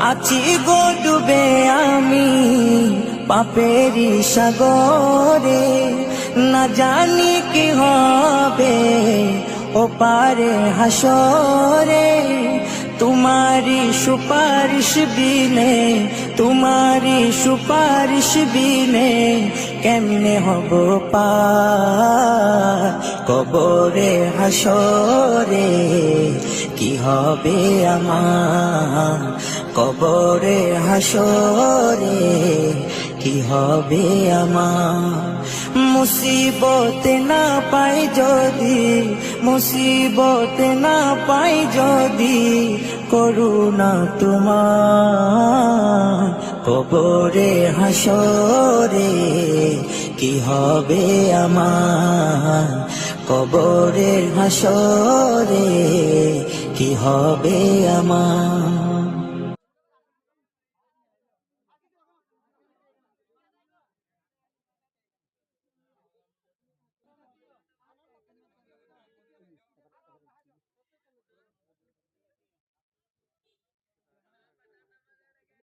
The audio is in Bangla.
আছি গো ডুবে আমি পাপেরি সাগরে, না জানি কি হবে ও পারে হাসরে। তোমারি সুপারিশ বিনে, তোমারি সুপারিশ বিনে কেমনে হব পার কবরে হাসরে। কি হবে আমার কবরে হাসরে, কি হবে আমার। মুসিবতে না পাই যদি, মুসিবতে না পাই যদি করুণা তোমার কবরে হাসরে। কি হবে আমার কবরে হাসরে, কি হবে আমার।